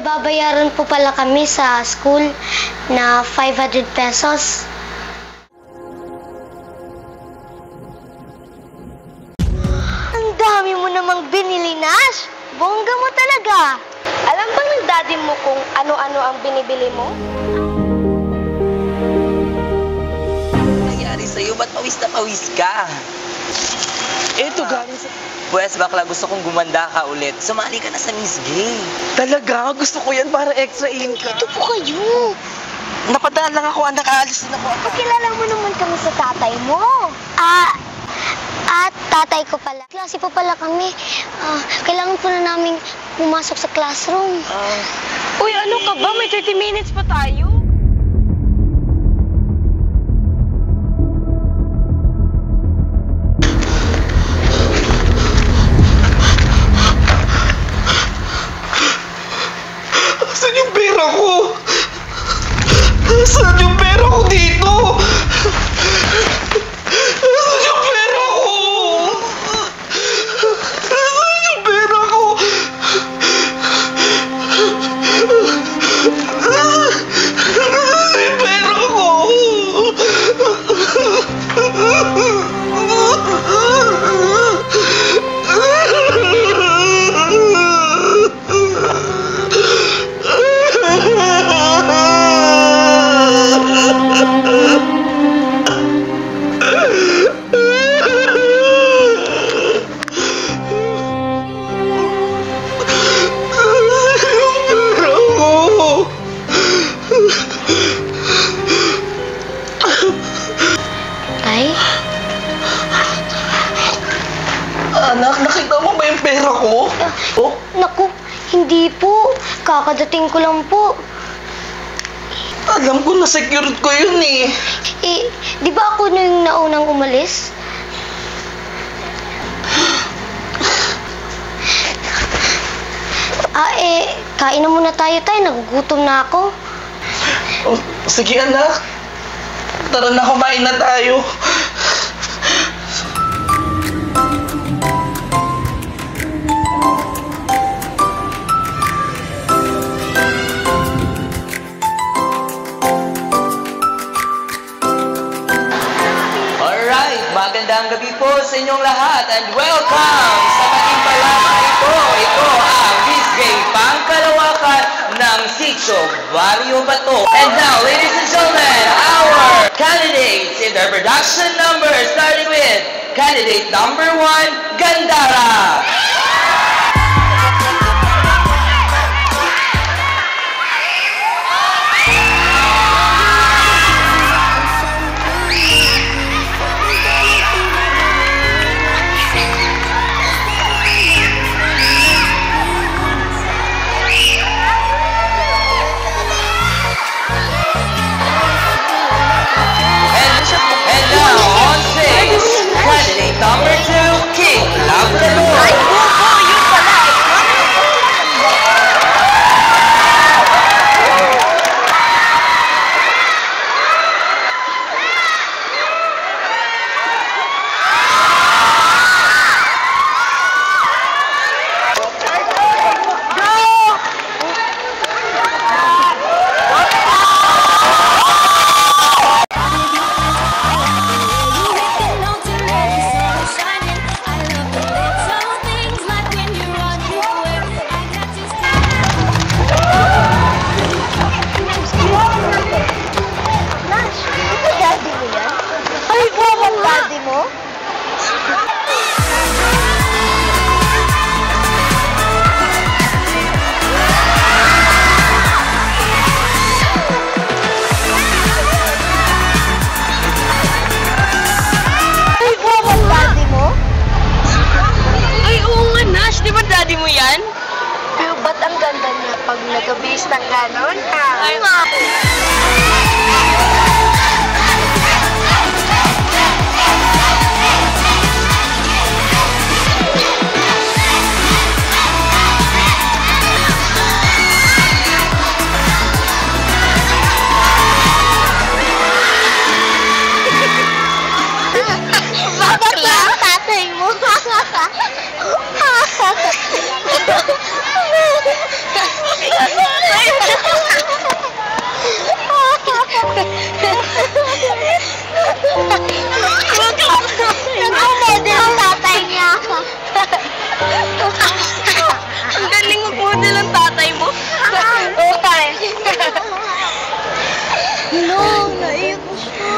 May babayaran po pala kami sa school na 500 pesos. Ang dami mo namang binili, Nash! Bongga mo talaga! Alam bang ng daddy mo kung ano-ano ang binibili mo? Nangyari sa'yo? Ba't pawis na pawis ka? Eto, galing sa... Pwes, bakla, gusto kong gumanda ka ulit. Sumali ka na sa Miss Gay. Talaga? Gusto ko yan para extra income. Ito po kayo! Napadaan lang ako, anak. Aalis na ako. Pakilala mo naman kami sa tatay mo. Tatay ko pala. Klase po pala kami. Kailangan po na namin pumasok sa classroom. Uy, ano ka ba? May 30 minutes pa tayo. Saan yung pera ko? Saan yung pera ko dito? Saan yung pera ko? Saan yung pera ko? Saan yung pera ko? Tay? Anak, nakita mo ba yung pera ko? Oh? Naku, hindi po. Kakadating ko lang po. Alam ko na secured ko yun eh. Di ba ako na yung naunang umalis? Kain na muna tayo, Tay. Nagugutom na ako. Oh, sige anak. Tara na, kumain na tayo. Alright, magandang gabi po sa inyong lahat and welcome sa ating palamang ito. Ito ang Miss Gay Pangkalawakan ng Sitio Barrio Bato. And now, ladies and gentlemen, our candidates in their production number, starting with candidate number 1, Gandara. And now, on stage, candidate number 2, King Labrador. Yun pala. Daddy mo? Ay, bang daddy mo? Ay, oo nga, Nash. Di ba daddy mo yan? Pero ba't ang ganda niya pag nag-base ng ganon? Ay, nga. Tatay mo. Ang galing mag-model ang tatay mo. Oo, pare. No, naiyak ko siya.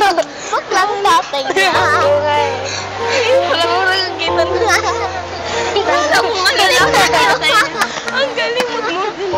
Ba't lang tatay niya? Wala mo nakakita na. Ako nga nalang tatay. Ang galing mag-model.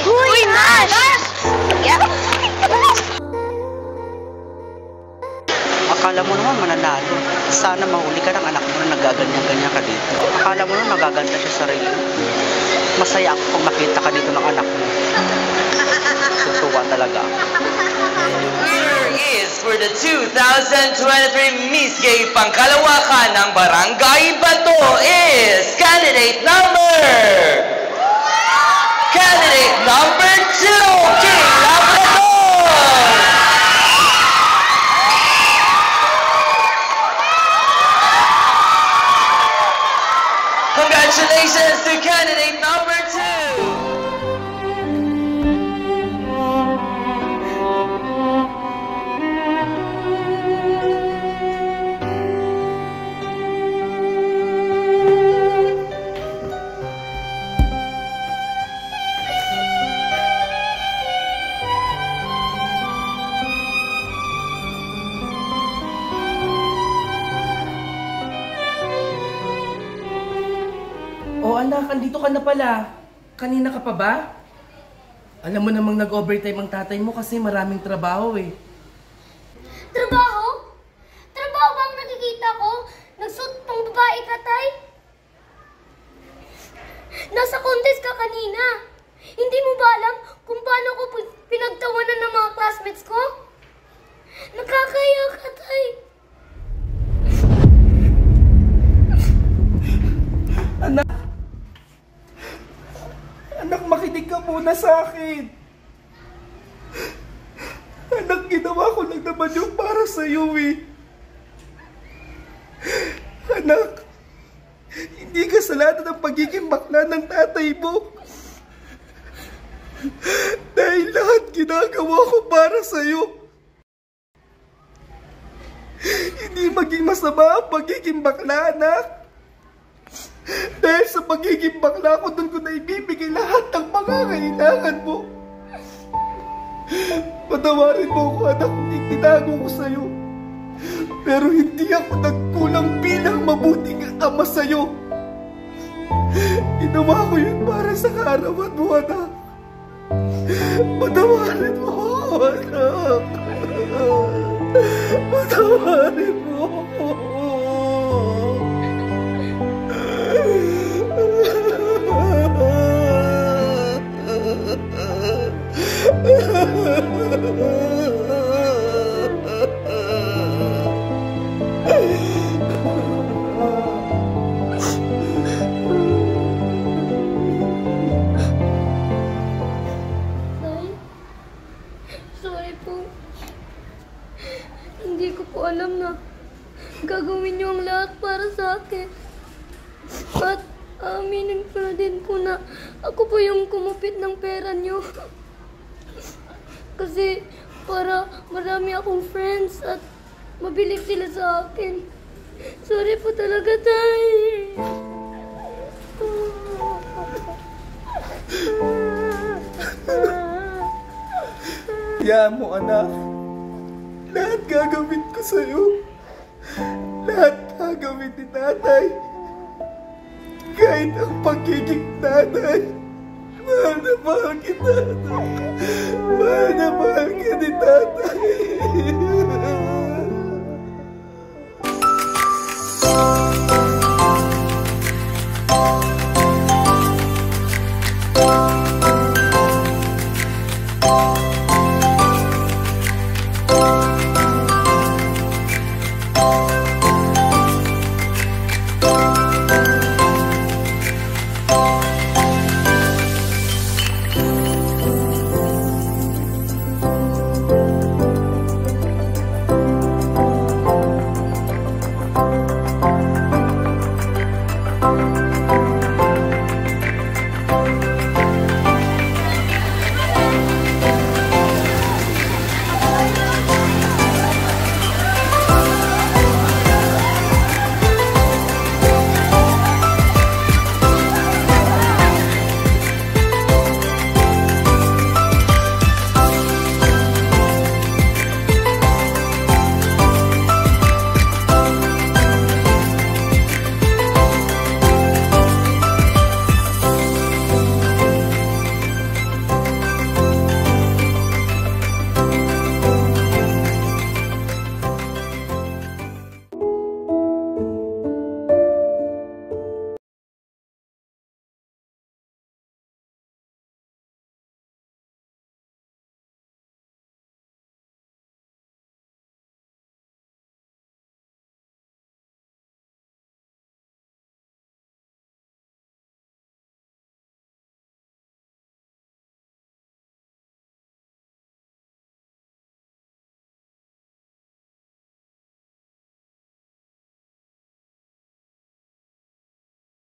Uy, Nash! Akala mo naman mananalo. Sana mahuli ka ng anak mo na nagaganyan-ganyan ka dito. Akala mo naman magaganda siya sa sarili. Masaya ako kung makita ka dito ng anak mo. Tutuwa talaga. Here is for the 2023 Miss Gay Pangkalawakan ng Barangay Bato is candidate number 2, King Labrador! Congratulations to candidate number 2! Oh anak, andito ka na pala. Kanina ka pa ba? Alam mo namang nag-overtime ang tatay mo kasi maraming trabaho eh. Trabaho? Trabaho bang nakikita ko? Nagsuot pang babae ka, tay? Nasa contest ka kanina. Hindi mo ba alam kung paano ko pinagtawanan ng mga classmates ko? Nakakaya ka, tay. Anak, makinig ka muna sa akin. Anak, ginawa ko lang naman yung para sa'yo eh. Anak, hindi kasalanan ang pagiging bakla ng tatay mo. Dahil lahat ginagawa ko para sa'yo. Hindi maging masama ang pagiging bakla, anak. Dahil sa pagiging bakla ko, doon ko na ibibigay lahat ng pangangailangan mo. Patawarin mo ako, anak, kung itinago ko sa'yo. Pero hindi ako nagkulang bilang mabuting ama sa'yo. Ginawa ko yun para sa kaarawan mo, anak. Patawarin mo ako, anak. Patawarin mo ako. Sorry po. Hindi ko po alam na gagawin niyo ang lahat para sa akin. At aminin ko na din po na ako po yung kumupit ng pera niyo. Kasi para marami akong friends at mabilis sila sa akin. Sorry po talaga, tay. Hayaan mo, anak. Lahat gagawin ko sa'yo. Lahat gagawin ni tatay. Kahit ang pagiging tatay. Mahal na mahal kita, anak. Mahal na mahal ka ni tatay.